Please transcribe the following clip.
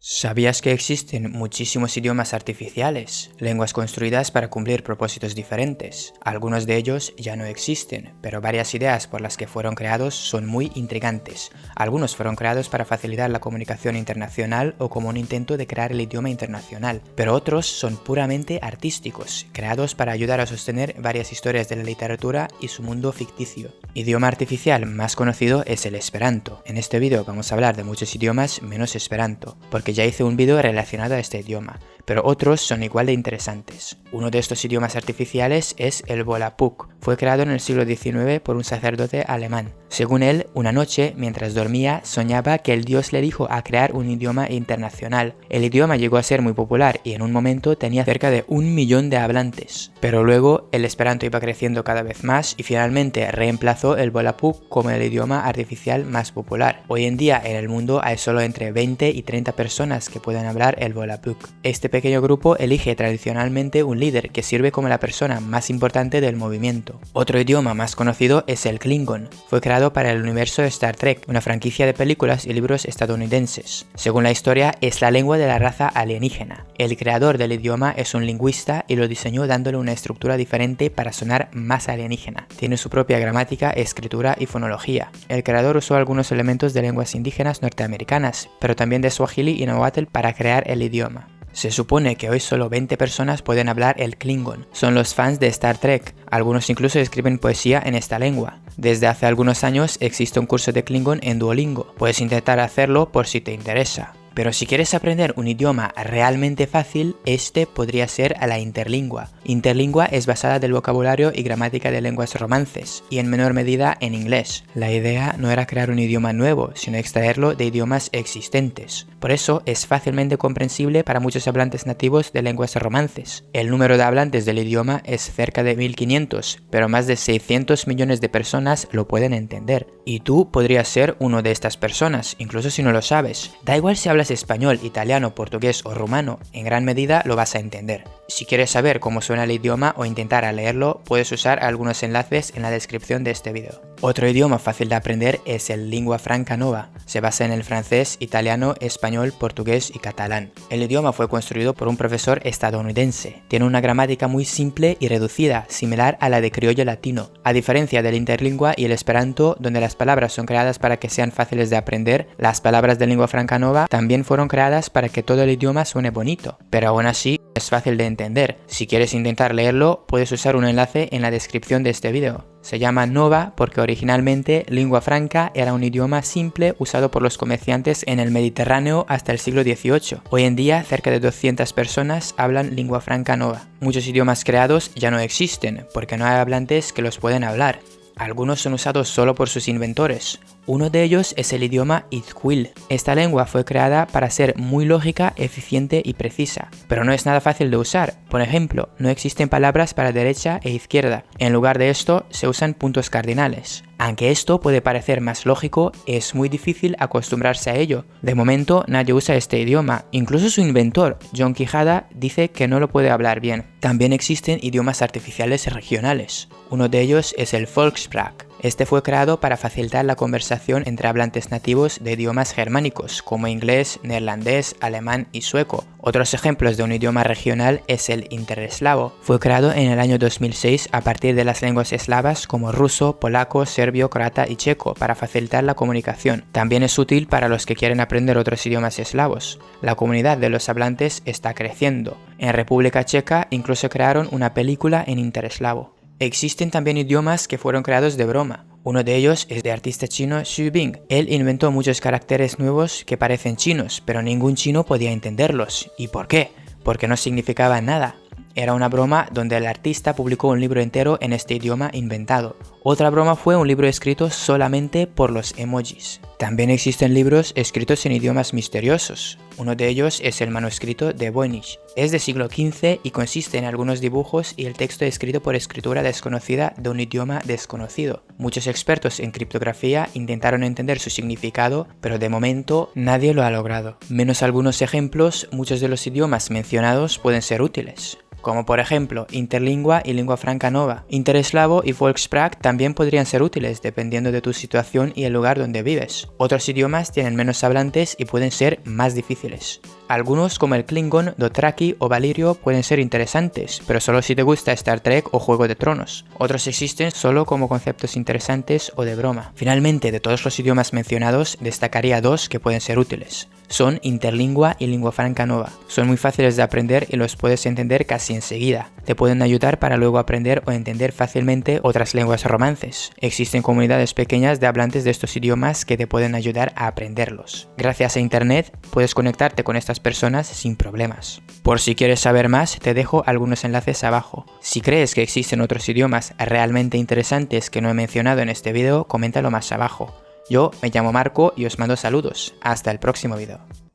¿Sabías que existen muchísimos idiomas artificiales, lenguas construidas para cumplir propósitos diferentes? Algunos de ellos ya no existen, pero varias ideas por las que fueron creados son muy intrigantes. Algunos fueron creados para facilitar la comunicación internacional o como un intento de crear el idioma internacional, pero otros son puramente artísticos, creados para ayudar a sostener varias historias de la literatura y su mundo ficticio. Idioma artificial más conocido es el Esperanto. En este vídeo vamos a hablar de muchos idiomas menos Esperanto, porque ya hice un vídeo relacionado a este idioma, pero otros son igual de interesantes. Uno de estos idiomas artificiales es el Volapük. Fue creado en el siglo XIX por un sacerdote alemán. Según él, una noche, mientras dormía, soñaba que el dios le dijo a crear un idioma internacional. El idioma llegó a ser muy popular y en un momento tenía cerca de 1 millón de hablantes. Pero luego el Esperanto iba creciendo cada vez más y finalmente reemplazó el Volapük como el idioma artificial más popular. Hoy en día en el mundo hay solo entre 20 y 30 personas que pueden hablar el Volapük. Este pequeño grupo elige tradicionalmente un líder que sirve como la persona más importante del movimiento. Otro idioma más conocido es el Klingon. Fue creado para el universo de Star Trek, una franquicia de películas y libros estadounidenses. Según la historia, es la lengua de la raza alienígena. El creador del idioma es un lingüista y lo diseñó dándole una estructura diferente para sonar más alienígena. Tiene su propia gramática, escritura y fonología. El creador usó algunos elementos de lenguas indígenas norteamericanas, pero también de Swahili y Nahuatl para crear el idioma. Se supone que hoy solo 20 personas pueden hablar el Klingon. Son los fans de Star Trek. Algunos incluso escriben poesía en esta lengua. Desde hace algunos años existe un curso de Klingon en Duolingo. Puedes intentar hacerlo por si te interesa. Pero si quieres aprender un idioma realmente fácil, este podría ser la interlingua. Interlingua es basada del vocabulario y gramática de lenguas romances, y en menor medida en inglés. La idea no era crear un idioma nuevo, sino extraerlo de idiomas existentes. Por eso es fácilmente comprensible para muchos hablantes nativos de lenguas romances. El número de hablantes del idioma es cerca de 1500, pero más de 600 millones de personas lo pueden entender. Y tú podrías ser uno de estas personas, incluso si no lo sabes. Da igual si hablas español, italiano, portugués o rumano, en gran medida lo vas a entender. Si quieres saber cómo suena el idioma o intentar leerlo, puedes usar algunos enlaces en la descripción de este video. Otro idioma fácil de aprender es el Lingua Franca Nova. Se basa en el francés, italiano, español, portugués y catalán. El idioma fue construido por un profesor estadounidense. Tiene una gramática muy simple y reducida, similar a la de criollo latino. A diferencia del interlingua y el esperanto, donde las palabras son creadas para que sean fáciles de aprender, las palabras de Lingua Franca Nova también fueron creadas para que todo el idioma suene bonito. Pero aún así, es fácil de entender. Si quieres intentar leerlo, puedes usar un enlace en la descripción de este video. Se llama Nova porque originalmente lingua franca era un idioma simple usado por los comerciantes en el Mediterráneo hasta el siglo XVIII. Hoy en día, cerca de 200 personas hablan lingua franca Nova. Muchos idiomas creados ya no existen porque no hay hablantes que los pueden hablar. Algunos son usados solo por sus inventores. Uno de ellos es el idioma Itzcuil. Esta lengua fue creada para ser muy lógica, eficiente y precisa, pero no es nada fácil de usar. Por ejemplo, no existen palabras para derecha e izquierda. En lugar de esto, se usan puntos cardinales. Aunque esto puede parecer más lógico, es muy difícil acostumbrarse a ello. De momento, nadie usa este idioma. Incluso su inventor, John Quijada, dice que no lo puede hablar bien. También existen idiomas artificiales regionales. Uno de ellos es el Volkssprach. Este fue creado para facilitar la conversación entre hablantes nativos de idiomas germánicos, como inglés, neerlandés, alemán y sueco. Otros ejemplos de un idioma regional es el intereslavo. Fue creado en el año 2006 a partir de las lenguas eslavas como ruso, polaco, serbio, croata y checo para facilitar la comunicación. También es útil para los que quieren aprender otros idiomas eslavos. La comunidad de los hablantes está creciendo. En República Checa incluso crearon una película en intereslavo. Existen también idiomas que fueron creados de broma. Uno de ellos es del artista chino Xu Bing. Él inventó muchos caracteres nuevos que parecen chinos, pero ningún chino podía entenderlos. ¿Y por qué? Porque no significaban nada. Era una broma donde el artista publicó un libro entero en este idioma inventado. Otra broma fue un libro escrito solamente por los emojis. También existen libros escritos en idiomas misteriosos. Uno de ellos es el manuscrito de Voynich. Es del siglo XV y consiste en algunos dibujos y el texto escrito por escritura desconocida de un idioma desconocido. Muchos expertos en criptografía intentaron entender su significado, pero de momento nadie lo ha logrado. Menos algunos ejemplos, muchos de los idiomas mencionados pueden ser útiles, como por ejemplo interlingua y lingua franca nova. Intereslavo y Volkssprach también podrían ser útiles dependiendo de tu situación y el lugar donde vives. Otros idiomas tienen menos hablantes y pueden ser más difíciles. Algunos como el Klingon, Dothraki o Valirio pueden ser interesantes, pero solo si te gusta Star Trek o Juego de Tronos. Otros existen solo como conceptos interesantes o de broma. Finalmente, de todos los idiomas mencionados, destacaría dos que pueden ser útiles. Son Interlingua y Lingua Franca Nova. Son muy fáciles de aprender y los puedes entender casi enseguida. Te pueden ayudar para luego aprender o entender fácilmente otras lenguas romances. Existen comunidades pequeñas de hablantes de estos idiomas que te pueden ayudar a aprenderlos. Gracias a Internet, puedes conectarte con estas personas sin problemas. Por si quieres saber más, te dejo algunos enlaces abajo. Si crees que existen otros idiomas realmente interesantes que no he mencionado en este video, coméntalo más abajo. Yo me llamo Marco y os mando saludos. Hasta el próximo video.